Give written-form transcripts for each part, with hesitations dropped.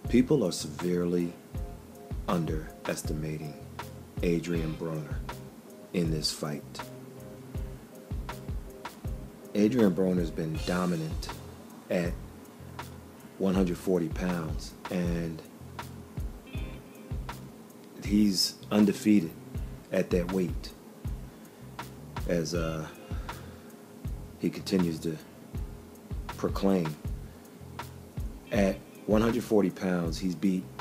People are severely underestimating Adrien BRONER in this fight. Adrien BRONER's been dominant at 140 pounds, and he's undefeated at that weight as he continues to proclaim. At 140 pounds, he's beaten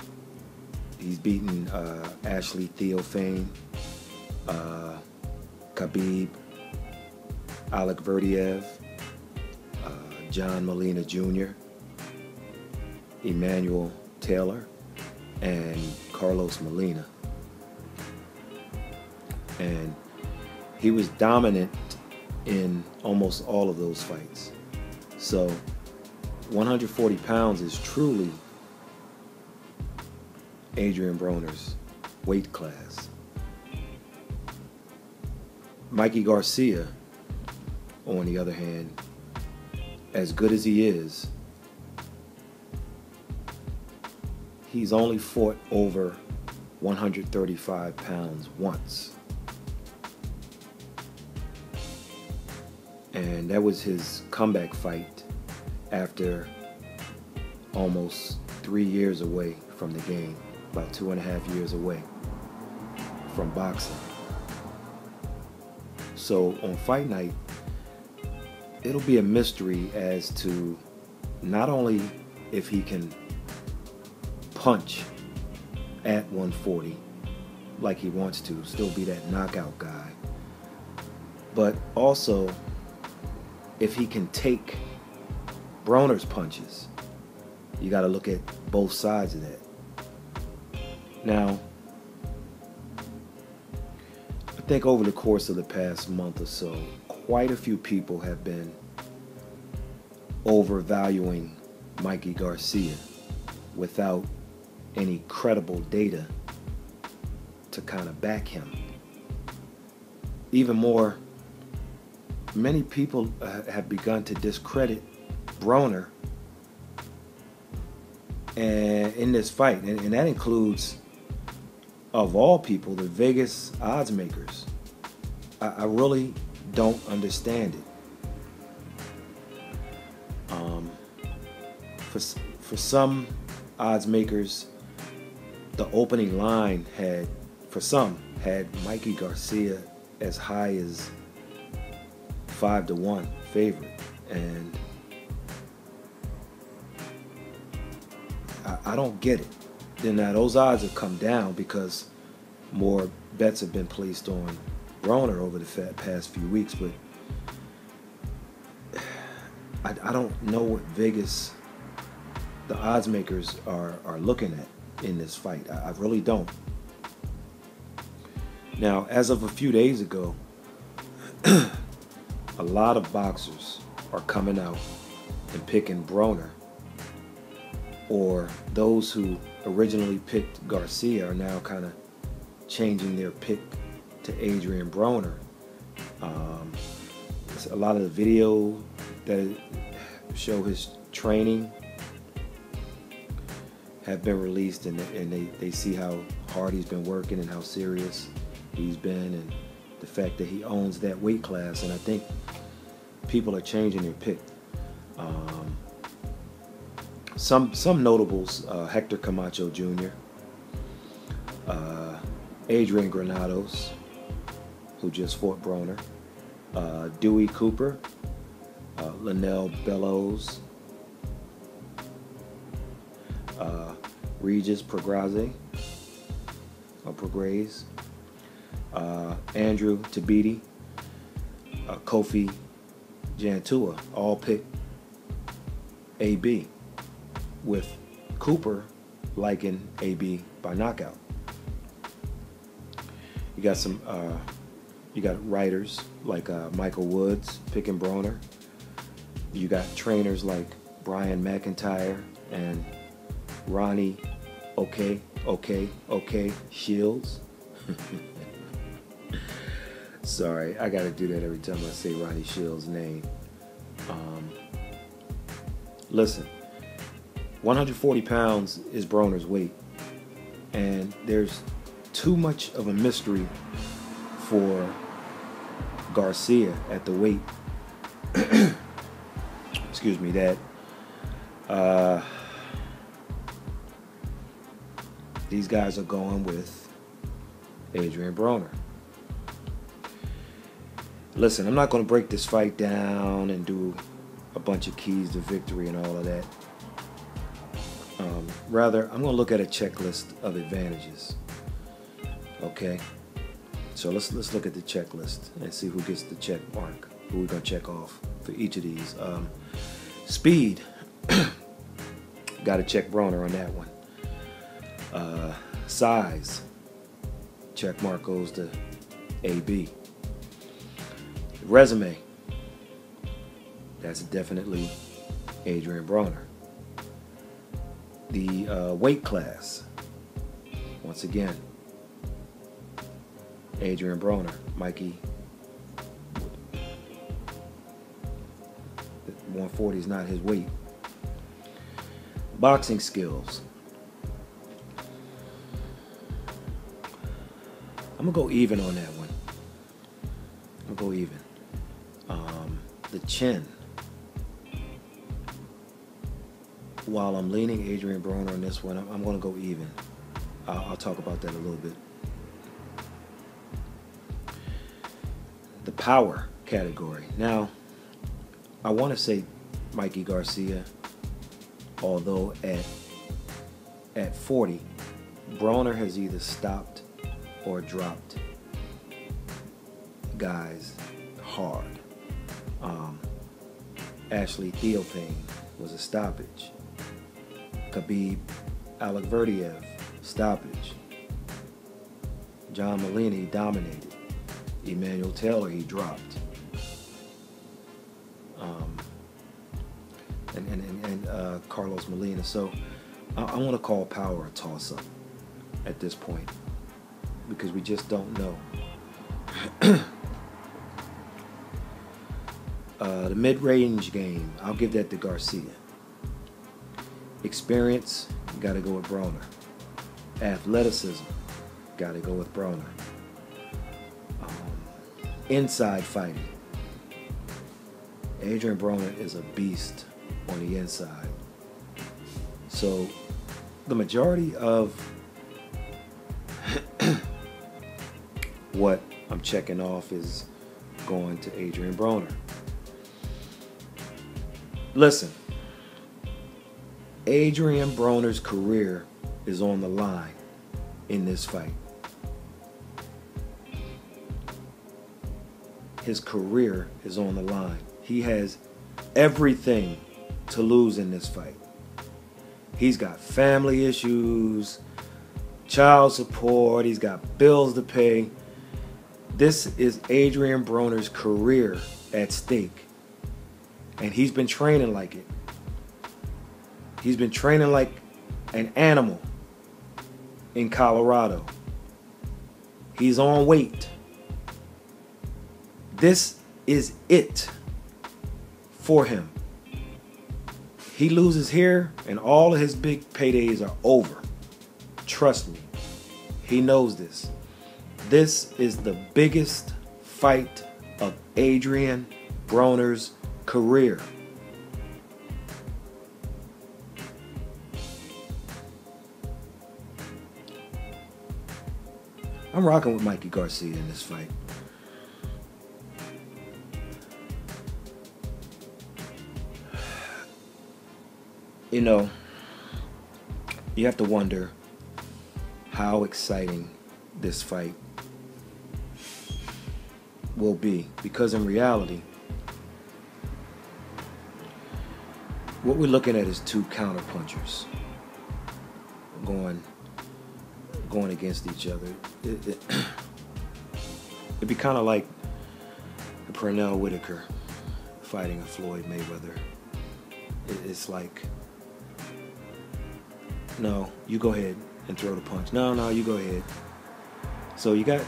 Ashley Theophane, Khabib, Alec Verdiev, John Molina Jr., Emmanuel Taylor, and Carlos Molina. And he was dominant in almost all of those fights. So 140 pounds is truly Adrien BRONER's weight class. MIKEY Garcia, on the other hand, as good as he is, he's only fought over 135 pounds once. And that was his comeback fight after almost 3 years away from the game, about 2.5 years away from boxing. So on fight night, it'll be a mystery as to not only if he can punch at 140 like he wants to, still be that knockout guy, but also if he can take BRONER's punches. You got to look at both sides of that. Now, I think over the course of the past month or so, quite a few people have been overvaluing MIKEY Garcia without any credible data to kind of back him. Even more, many people have begun to discredit BRONER in this fight, and that includes, of all people, the Vegas odds makers. I really don't understand it. For some odds makers, the opening line had MIKEY Garcia as high as 5-1 favorite, and I don't get it. Then now those odds have come down because more bets have been placed on BRONER over the past few weeks, but I don't know what Vegas, the odds makers, are looking at in this fight. I really don't. Now, as of a few days ago, a lot of boxers are coming out and picking BRONER, or those who originally picked Garcia are now kind of changing their pick to Adrien BRONER. A lot of the video that show his training have been released, and they see how hard he's been working and how serious he's been, and the fact that he owns that weight class. And I think people are changing their pick. Some notables, Hector Camacho Jr., Adrian Granados, who just fought BRONER, Dewey Cooper, Linnell Bellows, Regis Prograis, Andrew Tabiti, Kofi Jantua, all picked AB, with Cooper liking AB by knockout. You got some, you got writers like Michael Woods picking BRONER. You got trainers like Brian McIntyre and Ronnie Okay Shields. Sorry, I gotta do that every time I say Ronnie Shields' name. Listen, 140 pounds is Broner's weight. And there's too much of a mystery for Garcia at the weight. Excuse me, that these guys are going with Adrien BRONER. Listen, I'm not going to break this fight down and do a bunch of keys to victory and all of that. Rather, I'm going to look at a checklist of advantages. Okay? So let's look at the checklist and see who gets the check mark, who we're going to check off for each of these. Speed. Got to check BRONER on that one. Size. Check mark goes to AB. Resume. That's definitely Adrien BRONER. The weight class. Once again, Adrien BRONER. MIKEY. 140 is not his weight. Boxing skills. I'm going to go even on that one. I'm going to go even. The chin. While I'm leaning Adrien BRONER on this one, I'm going to go even. I'll talk about that a little bit. The power category. Now, I want to say MIKEY Garcia, although at 40, BRONER has either stopped or dropped guys hard. Ashley Theophane was a stoppage. Khabib Alekverdiev, stoppage. John Molina, he dominated. Emmanuel Taylor, he dropped. And Carlos Molina. So I want to call power a toss-up at this point because we just don't know. The mid-range game, I'll give that to Garcia. Experience, got to go with BRONER. Athleticism, got to go with BRONER. Inside fighting, Adrien BRONER is a beast on the inside. So the majority of what I'm checking off is going to Adrien BRONER. Listen, Adrien BRONER's career is on the line in this fight. His career is on the line. He has everything to lose in this fight. He's got family issues, child support, he's got bills to pay. This is Adrien BRONER's career at stake. And he's been training like it. He's been training like an animal in Colorado. He's on weight. This is it for him. He loses here and all of his big paydays are over. Trust me. He knows this. This is the biggest fight of Adrien BRONER's career. I'm rocking with MIKEY Garcia in this fight. You know, you have to wonder how exciting this fight will be, because in reality, what we're looking at is two counterpunchers going against each other. It'd be kind of like Pernell Whitaker fighting a Floyd Mayweather. It's like, no, you go ahead and throw the punch. No, you go ahead. So you got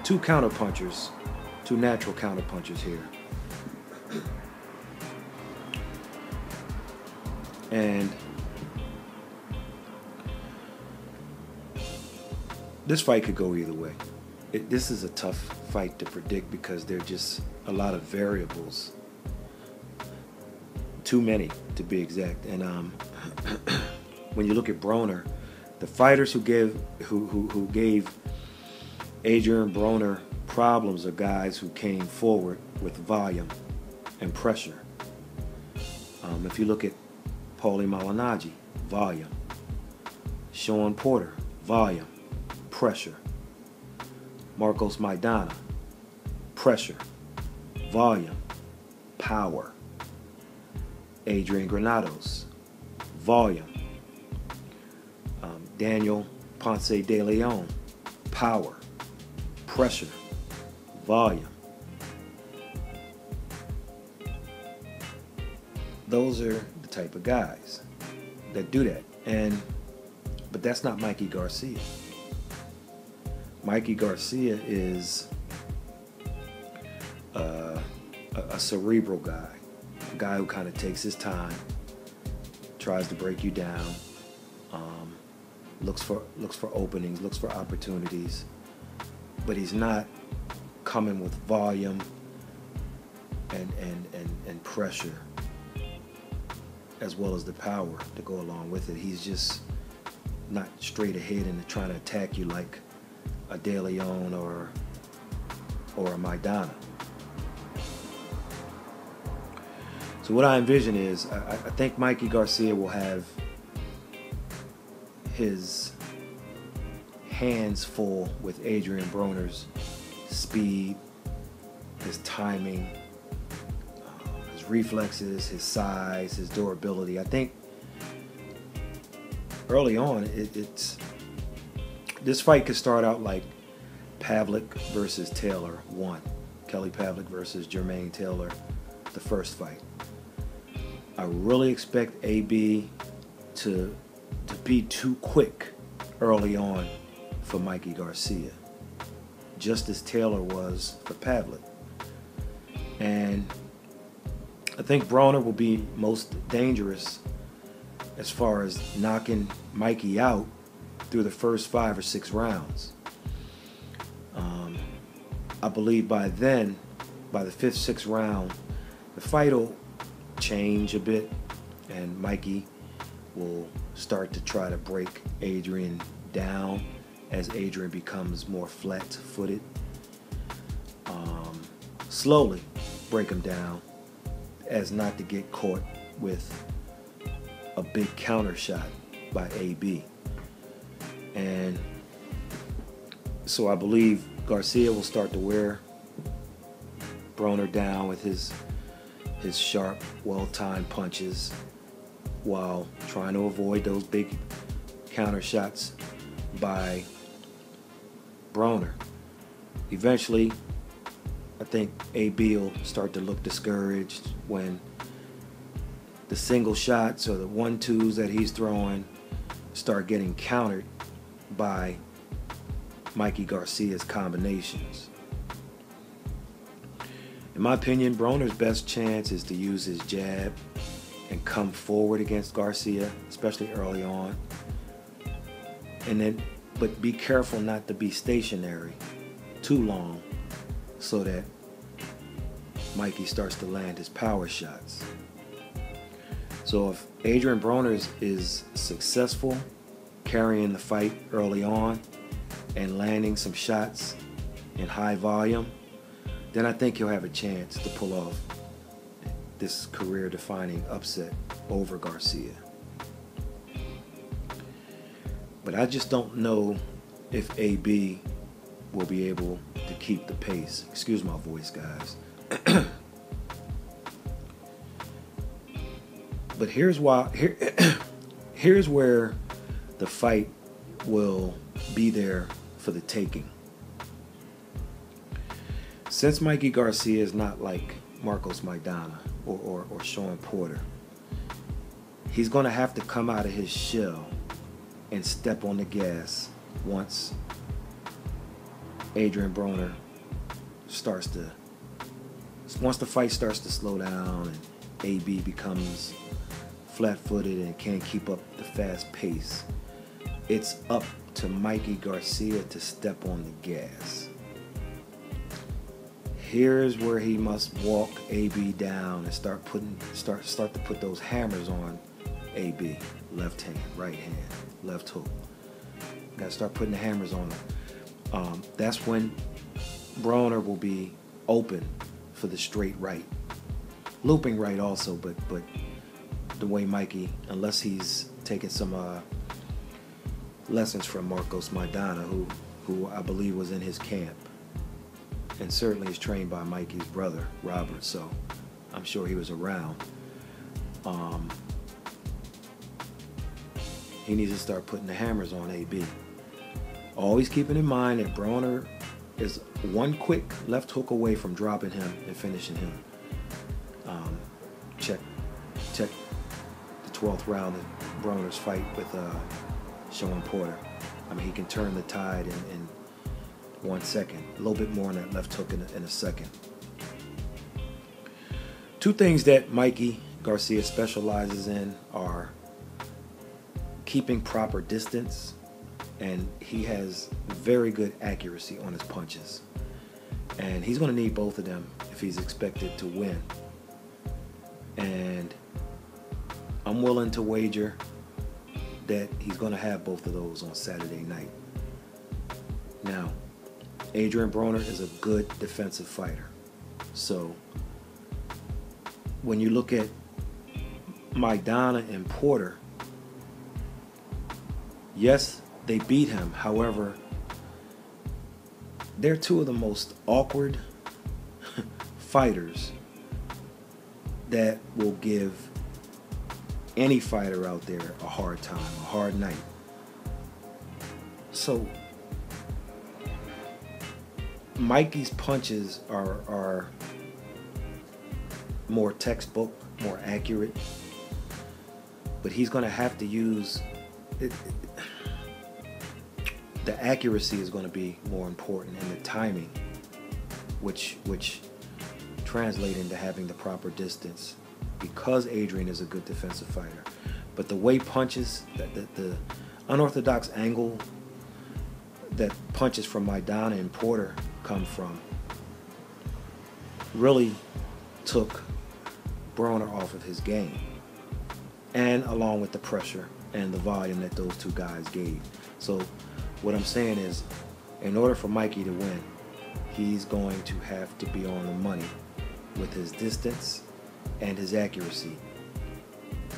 two counterpunchers, two natural counterpunchers here. And this fight could go either way. This is a tough fight to predict because there are just a lot of variables. Too many, to be exact. And when you look at Broner, the fighters who gave Adrien BRONER problems are guys who came forward with volume and pressure. If you look at Paulie Malignaggi, volume. Sean Porter, volume, pressure. Marcos Maidana, pressure, volume, power. Adrian Granados, volume. Daniel Ponce de Leon, power, pressure, volume. Those are the type of guys that do that. But that's not MIKEY Garcia. MIKEY Garcia is a cerebral guy, a guy who kind of takes his time, tries to break you down, looks for openings, looks for opportunities, but he's not coming with volume and pressure as well as the power to go along with it. He's just not straight ahead and trying to attack you like a De Leon or a Maidana. So what I envision is, I think MIKEY Garcia will have his hands full with Adrien BRONER's speed, his timing, his reflexes, his size, his durability. I think early on, this fight could start out like Pavlik versus Taylor 1. Kelly Pavlik versus Jermaine Taylor, the first fight. I really expect AB to be too quick early on for MIKEY Garcia, just as Taylor was for Pavlik. And I think BRONER will be most dangerous as far as knocking MIKEY out through the first 5 or 6 rounds. I believe by then, by the 5th, 6th round, the fight will change a bit, and MIKEY will start to try to break Adrien down as Adrien becomes more flat-footed. Slowly break him down as not to get caught with a big counter shot by AB. And so I believe Garcia will start to wear BRONER down with his sharp, well-timed punches while trying to avoid those big counter shots by BRONER. Eventually, I think AB will start to look discouraged when the single shots or the 1-2s that he's throwing start getting countered by MIKEY Garcia's combinations. In my opinion, BRONER's best chance is to use his jab and come forward against Garcia, especially early on. But be careful not to be stationary too long so that MIKEY starts to land his power shots. So if Adrien BRONER is successful carrying the fight early on and landing some shots in high volume, then I think he'll have a chance to pull off this career-defining upset over Garcia. But I just don't know if AB will be able to keep the pace. Excuse my voice, guys. But here's where the fight will be there for the taking. Since MIKEY Garcia is not like Marcos Maidana or Sean Porter, he's going to have to come out of his shell and step on the gas once Adrien BRONER once the fight starts to slow down and AB becomes flat-footed and can't keep up the fast pace. It's up to MIKEY Garcia to step on the gas. Here's where he must walk AB down and start to put those hammers on AB. Left hand, right hand, left hook. Got to start putting the hammers on him. That's when Broner will be open for the straight right. Looping right also, but the way MIKEY, unless he's taking some lessons from Marcos Maidana, who I believe was in his camp, and certainly is trained by MIKEY's brother, Robert, so I'm sure he was around. He needs to start putting the hammers on AB. Always keeping in mind that Broner is one quick left hook away from dropping him and finishing him. Check the 12th round of Broner's fight with Sean Porter. I mean, he can turn the tide in 1 second. A little bit more on that left hook in a second. Two things that MIKEY Garcia specializes in are keeping proper distance, and he has very good accuracy on his punches. And he's going to need both of them if he's expected to win. And I'm willing to wager that he's going to have both of those on Saturday night. Now, Adrien BRONER is a good defensive fighter. So when you look at Maidana and Porter, yes, they beat him. However, they're two of the most awkward fighters that will give any fighter out there a hard time, a hard night. So MIKEY's punches are more textbook, more accurate, but he's going to have to use it. The accuracy is going to be more important, and the timing, which translate into having the proper distance, because Adrien is a good defensive fighter. But the way punches, the unorthodox angle that punches from Maidana and Porter come from, really took BRONER off of his game, and along with the pressure and the volume that those two guys gave. So what I'm saying is, in order for MIKEY to win, he's going to have to be on the money with his distance and his accuracy,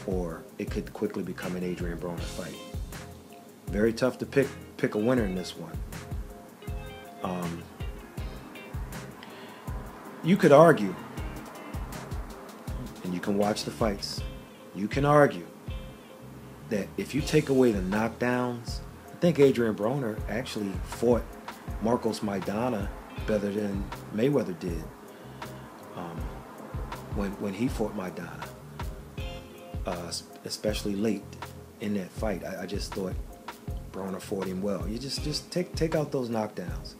or it could quickly become an Adrien BRONER fight. Very tough to pick a winner in this one. You could argue, and you can watch the fights, you can argue that if you take away the knockdowns, I think Adrien BRONER actually fought Marcos Maidana better than Mayweather did when he fought Maidana, especially late in that fight. I just thought BRONER fought him well. You just take out those knockdowns.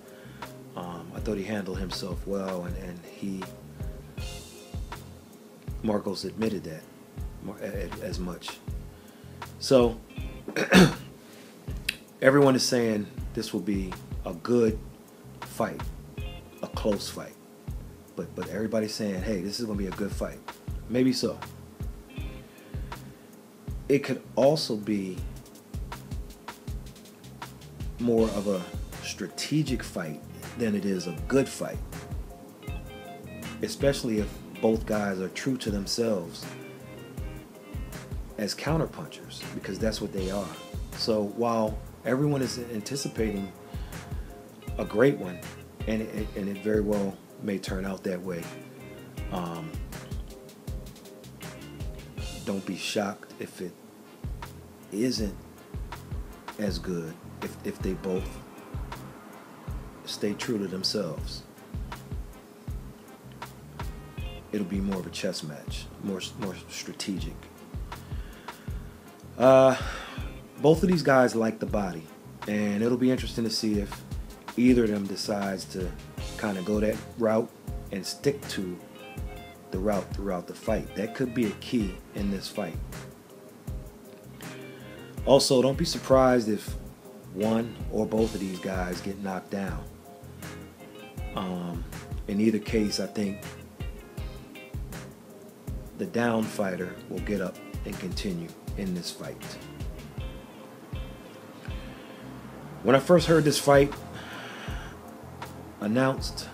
I thought he handled himself well, and Marcos admitted that as much. So everyone is saying this will be a good fight, a close fight. But everybody's saying, hey, this is going to be a good fight. Maybe so. It could also be more of a strategic fight than it is a good fight, especially if both guys are true to themselves as counterpunchers, because that's what they are. So while everyone is anticipating a great one, and it very well may turn out that way, don't be shocked if it isn't as good, if they both stay true to themselves. It'll be more of a chess match, more strategic. Both of these guys like the body, and it'll be interesting to see if either of them decides to kind of go that route and stick to the route throughout the fight. That could be a key in this fight. Also, don't be surprised if one or both of these guys get knocked down. In either case, I think the down fighter will get up and continue in this fight. When I first heard this fight announced,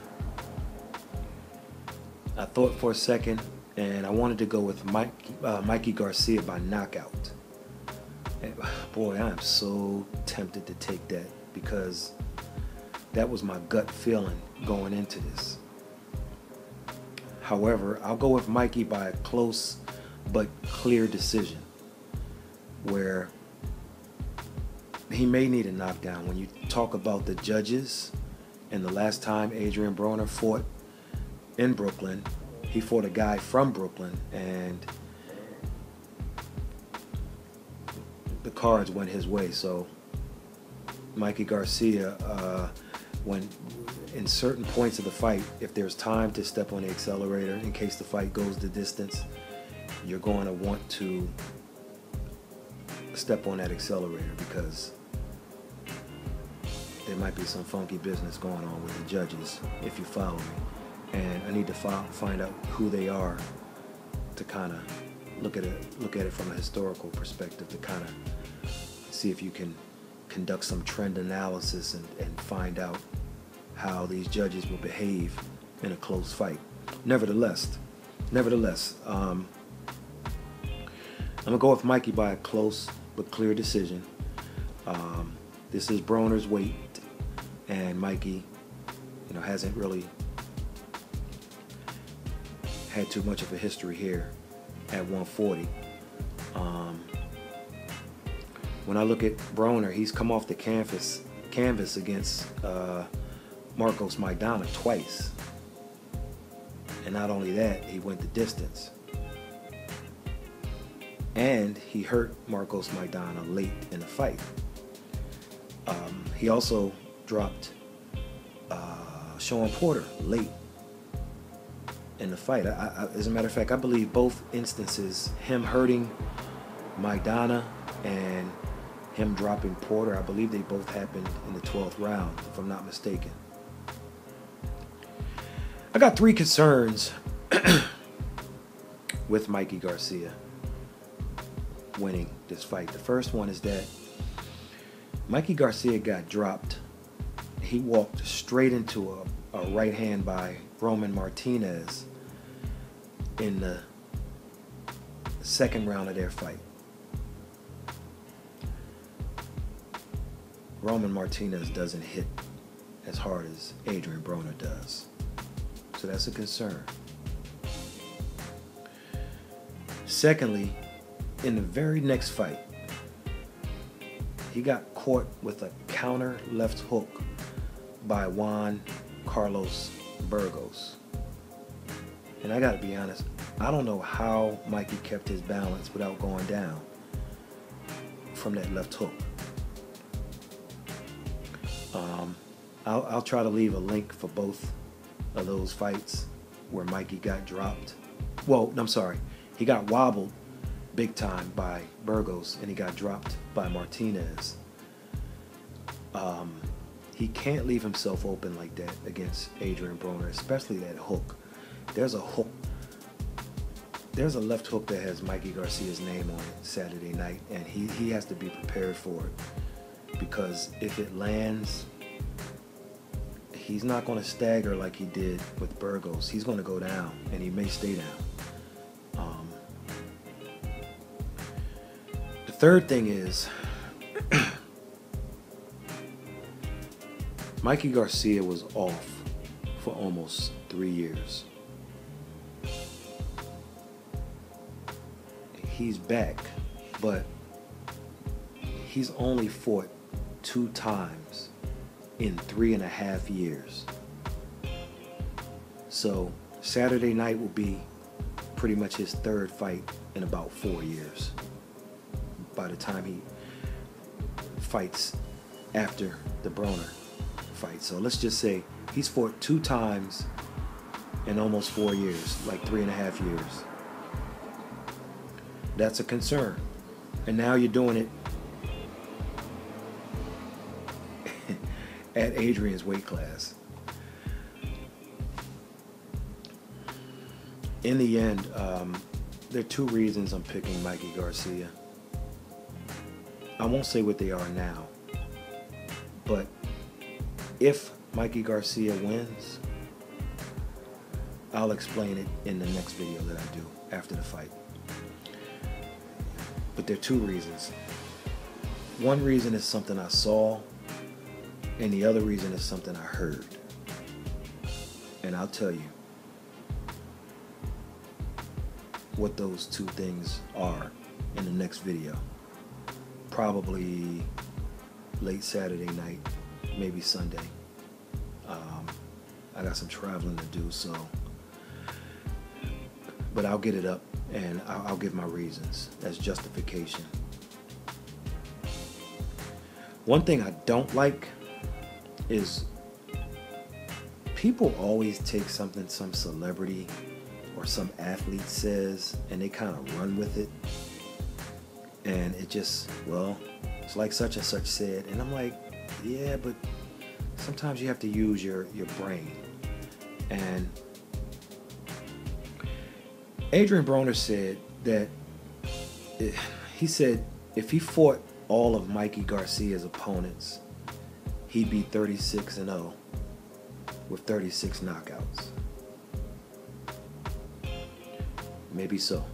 I thought for a second, and I wanted to go with Mikey Garcia by knockout. And boy, I am so tempted to take that because that was my gut feeling going into this. However, I'll go with Mikey by a close but clear decision where he may need a knockdown. When you talk about the judges, and the last time Adrien BRONER fought in Brooklyn, he fought a guy from Brooklyn, and the cards went his way. So Mikey Garcia, when in certain points of the fight, if there's time to step on the accelerator in case the fight goes the distance, you're going to want to step on that accelerator because there might be some funky business going on with the judges, if you follow me. And I need to find out who they are to kind of look at it from a historical perspective, to kind of see if you can conduct some trend analysis and find out how these judges will behave in a close fight. Nevertheless, I'm gonna go with Mikey by a close but clear decision. This is BRONER's weight, and Mikey, hasn't really had too much of a history here at 140. When I look at BRONER, he's come off the canvas against Marcos Maidana twice. And not only that, he went the distance. And he hurt Marcos Maidana late in the fight. He also dropped Sean Porter late in the fight. As a matter of fact, I believe both instances, him hurting Maidana and him dropping Porter, I believe they both happened in the 12th round, if I'm not mistaken. I got 3 concerns with Mikey Garcia winning this fight. The first one is that Mikey Garcia got dropped. He walked straight into a right hand by Roman Martinez in the second round of their fight. Roman Martinez doesn't hit as hard as Adrien BRONER does. So that's a concern. Secondly, in the very next fight, he got caught with a counter left hook by Juan Carlos Burgos. And I gotta be honest, I don't know how Mikey kept his balance without going down from that left hook. I'll try to leave a link for both of those fights where Mikey got dropped. Well, I'm sorry. He got wobbled big time by Burgos and he got dropped by Martinez. He can't leave himself open like that against Adrien BRONER, especially that hook. There's a hook. There's a left hook that has Mikey Garcia's name on it Saturday night, and he has to be prepared for it, because if it lands, he's not going to stagger like he did with Burgos. He's going to go down, and he may stay down. The third thing is, Mikey Garcia was off for almost 3 years. He's back, but he's only fought 2 times in 3.5 years. So Saturday night will be pretty much his 3rd fight in about 4 years by the time he fights after the BRONER fight. So let's just say he's fought 2 times in almost 4 years, like 3.5 years. That's a concern. And now you're doing it at Adrian's weight class. In the end, there are two reasons I'm picking MIKEY Garcia. I won't say what they are now, but if MIKEY Garcia wins, I'll explain it in the next video that I do after the fight. But there are two reasons. One reason is something I saw, and the other reason is something I heard. And I'll tell you what those two things are in the next video. Probably late Saturday night, maybe Sunday. I got some traveling to do, so. But I'll get it up, and I'll give my reasons as justification. One thing I don't like is people always take something some celebrity or some athlete says and they kind of run with it. And it just, well, it's like such and such said. And I'm like, yeah, but sometimes you have to use your brain. And Adrien BRONER said that, he said if he fought all of MIKEY Garcia's opponents, he'd be 36-0 with 36 knockouts. Maybe so.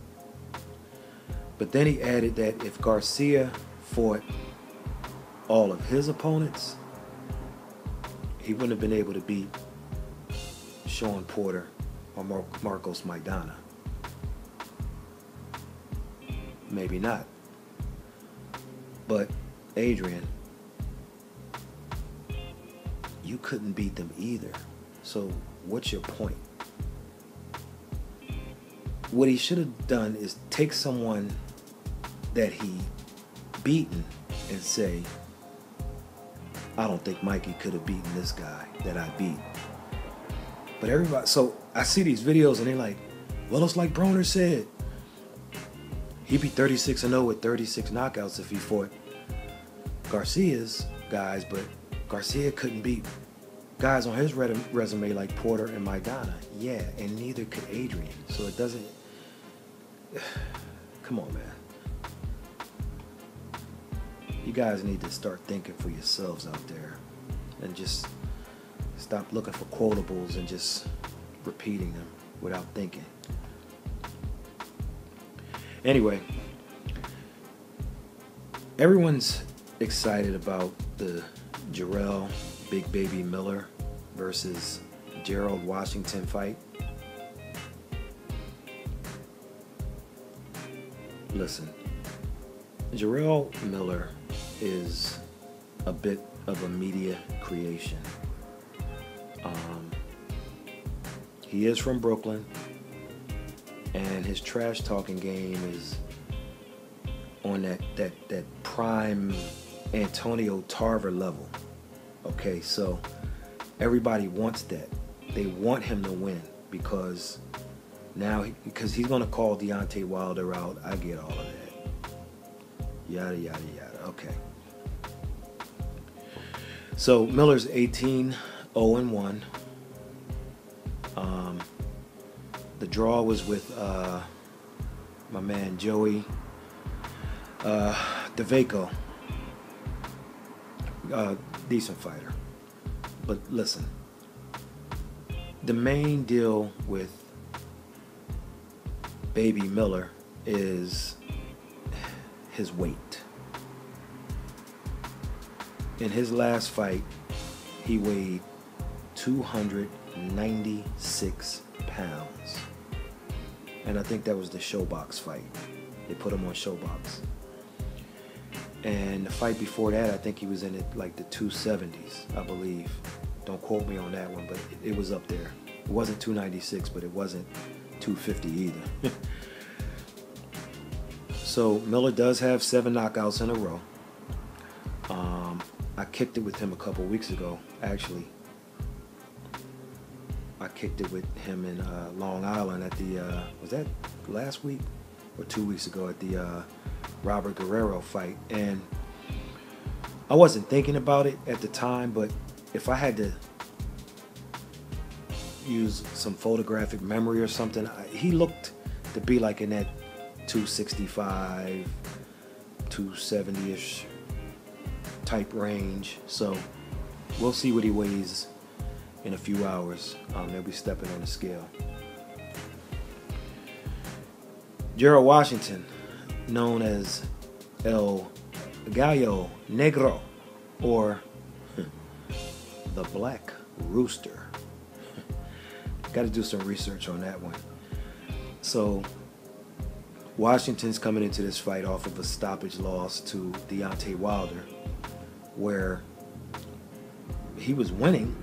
But then he added that if Garcia fought all of his opponents, he wouldn't have been able to beat Sean Porter or Marcos Maidana. Maybe not. But Adrien, you couldn't beat them either. So what's your point? What he should have done is take someone that he beaten and say, I don't think MIKEY could have beaten this guy that I beat. But everybody, so I see these videos and they're like, well, it's like BRONER said. He'd be 36-0 with 36 knockouts if he fought Garcia's guys, but Garcia couldn't beat guys on his resume like Porter and Maidana. Yeah, and neither could Adrien. So it doesn't, come on, man. You guys need to start thinking for yourselves out there and just stop looking for quotables and just repeating them without thinking. Anyway, everyone's excited about the Jarrell Big Baby Miller versus Gerald Washington fight. Listen, Jarrell Miller is a bit of a media creation. He is from Brooklyn, and his trash talking game is on that prime Antonio Tarver level. Okay, so everybody wants that. They want him to win because now, because he's going to call Deontay Wilder out. I get all of that. Yada, yada, yada. Okay. So Miller's 18-0-1. The draw was with my man Joey DeVaco. Decent fighter. But listen, the main deal with Baby Miller is his weight. In his last fight, he weighed 296 pounds. And I think that was the Showbox fight. They put him on Showbox. And the fight before that, I think he was in it like the 270s, I believe. Don't quote me on that one, but it was up there. It wasn't 296, but it wasn't 250 either. So Miller does have 7 knockouts in a row. I kicked it with him a couple weeks ago, actually. I kicked it with him in Long Island at the, was that last week or 2 weeks ago at the Robert Guerrero fight. And I wasn't thinking about it at the time, but if I had to use some photographic memory or something, he looked to be like in that 265, 270-ish type range. So we'll see what he weighs in a few hours. They'll be stepping on the scale. Gerald Washington, known as El Gallo Negro, or the Black Rooster. Got to do some research on that one. So Washington's coming into this fight off of a stoppage loss to Deontay Wilder, where he was winning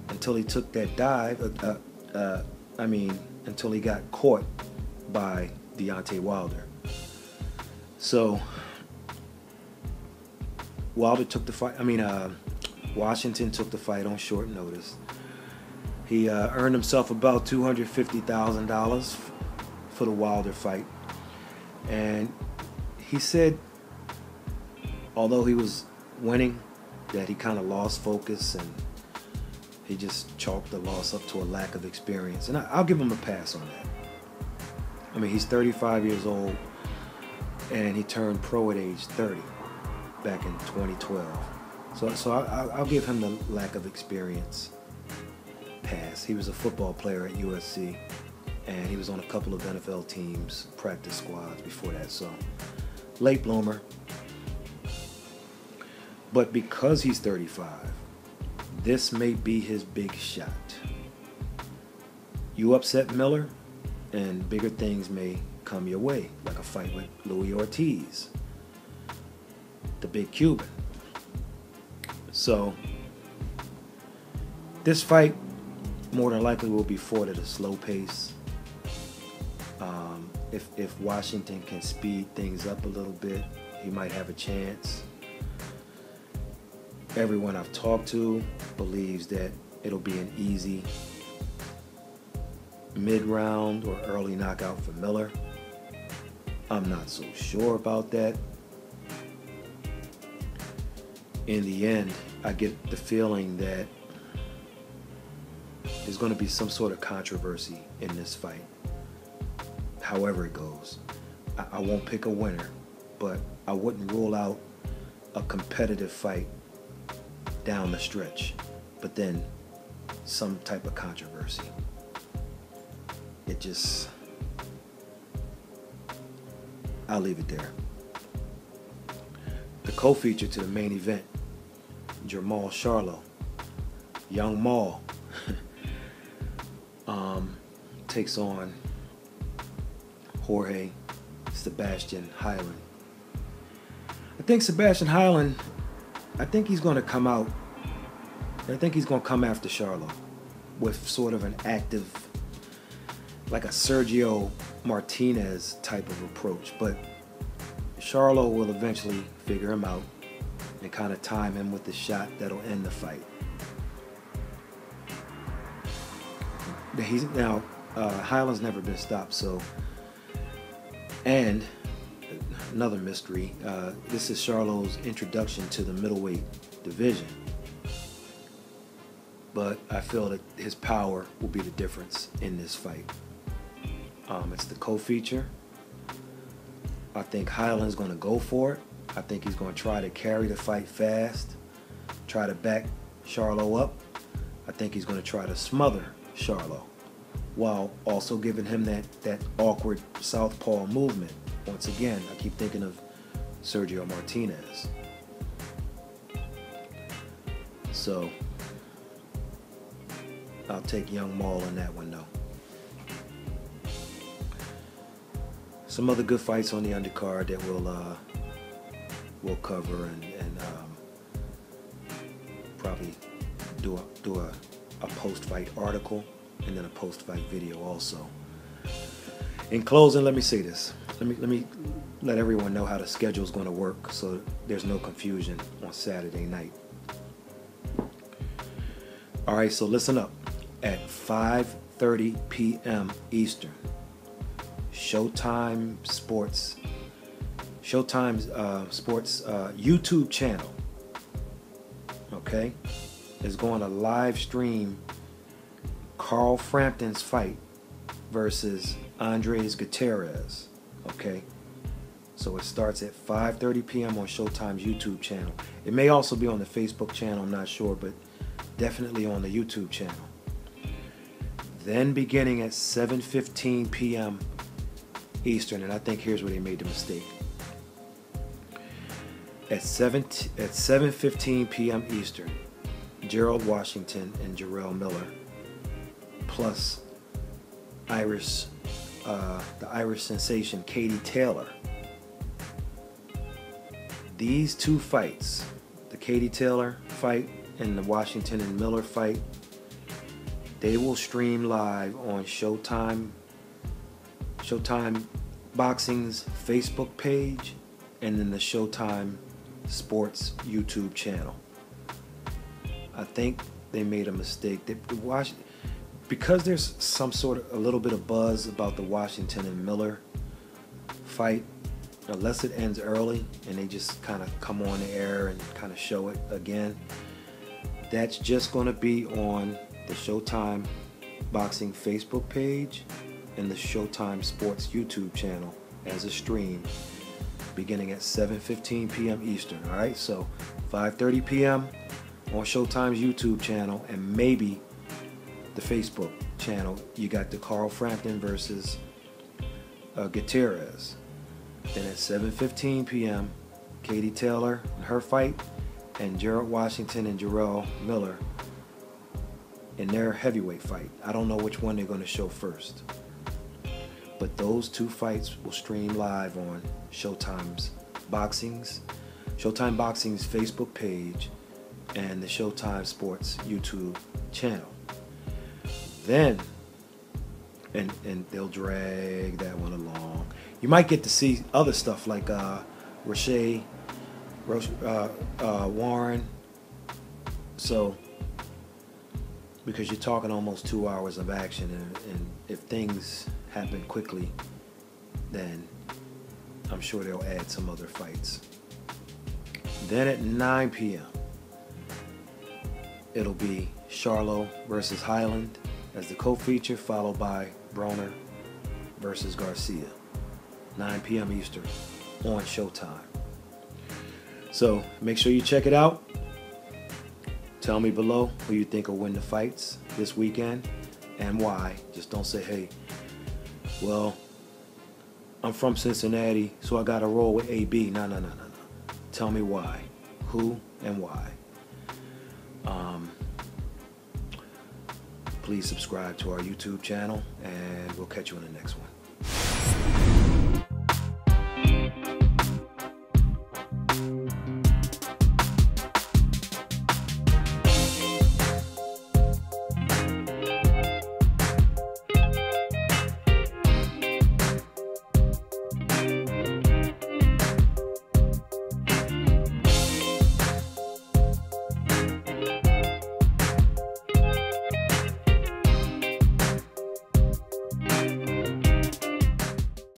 until he took that dive. Until he got caught by Deontay Wilder. So Washington took the fight on short notice. He earned himself about $250,000 for the Wilder fight. And he said, although he was winning, that he kind of lost focus and he just chalked the loss up to a lack of experience. And I'll give him a pass on that. I mean, he's 35 years old and he turned pro at age 30 back in 2012. So I'll give him the lack of experience pass. He was a football player at USC and he was on a couple of NFL teams, practice squads before that. So late bloomer. But because he's 35, this may be his big shot. You upset Miller, and bigger things may come your way, like a fight with Louis Ortiz, the big Cuban. So this fight more than likely will be fought at a slow pace. If Washington can speed things up a little bit, he might have a chance. Everyone I've talked to believes that it'll be an easy mid-round or early knockout for Miller. I'm not so sure about that. In the end, I get the feeling that there's going to be some sort of controversy in this fight, however it goes. I won't pick a winner, but I wouldn't rule out a competitive fight down the stretch, but then some type of controversy. I'll leave it there. The co-feature to the main event, Jermall Charlo, Young Maul, takes on Jorge Sebastian Heiland. I think Sebastian Heiland, he's going to come out, I think he's going to come after Charlo with sort of an active, like a Sergio Martinez type of approach. But Charlo will eventually figure him out and kind of time him with the shot that'll end the fight. Highland's never been stopped, so. And another mystery, this is Charlo's introduction to the middleweight division. But I feel that his power will be the difference in this fight. It's the co-feature. I think Highland's going to go for it. I think he's going to try to carry the fight fast, try to back Charlo up. I think he's going to try to smother Charlo while also giving him that awkward southpaw movement. Once again, I keep thinking of Sergio Martinez. So I'll take Young Maul in that one, though. Some other good fights on the undercard that we'll cover and probably do a post-fight article and then a post-fight video also. In closing, let me say this. Let me let everyone know how the schedule is going to work so there's no confusion on Saturday night. All right, so listen up. At 5:30 p.m. Eastern, Showtime's Sports YouTube channel. Okay, is going to live stream Carl Frampton's fight versus Andres Gutierrez. Okay? So it starts at 5:30 p.m. on Showtime's YouTube channel. It may also be on the Facebook channel, I'm not sure, but definitely on the YouTube channel. Then beginning at 7:15 p.m. Eastern, and I think here's where they made the mistake. At 7:15 p.m. Eastern, Gerald Washington and Jarrell Miller, plus the Irish sensation Katie Taylor. These two fights, the Katie Taylor fight and the Washington and Miller fight, they will stream live on Showtime Boxing's Facebook page and then the Showtime Sports YouTube channel. I think they made a mistake. Because there's some sort of a little bit of buzz about the Washington and Miller fight, unless it ends early and they just kind of come on the air and kind of show it again, that's just going to be on the Showtime Boxing Facebook page and the Showtime Sports YouTube channel as a stream beginning at 7:15 p.m. Eastern. All right, so 5:30 p.m. on Showtime's YouTube channel and maybe the Facebook channel. You got the Carl Frampton versus Gutierrez. Then at 7:15 p.m., Katie Taylor and her fight, and Gerald Washington and Jarrell Miller in their heavyweight fight. I don't know which one they're going to show first. But those two fights will stream live on Showtime Boxing's Facebook page and the Showtime Sports YouTube channel. Then, and they'll drag that one along. You might get to see other stuff like Warren. So, because you're talking almost 2 hours of action, and if things happen quickly, then I'm sure they'll add some other fights. Then at 9 p.m., it'll be Charlo versus Heiland as the co-feature, followed by Broner versus Garcia. 9 p.m. Eastern on Showtime. So make sure you check it out. Tell me below who you think will win the fights this weekend and why. Just don't say, hey, well, I'm from Cincinnati, so I got to roll with AB. No. Tell me why, who, and why. Please subscribe to our YouTube channel, and we'll catch you in the next one.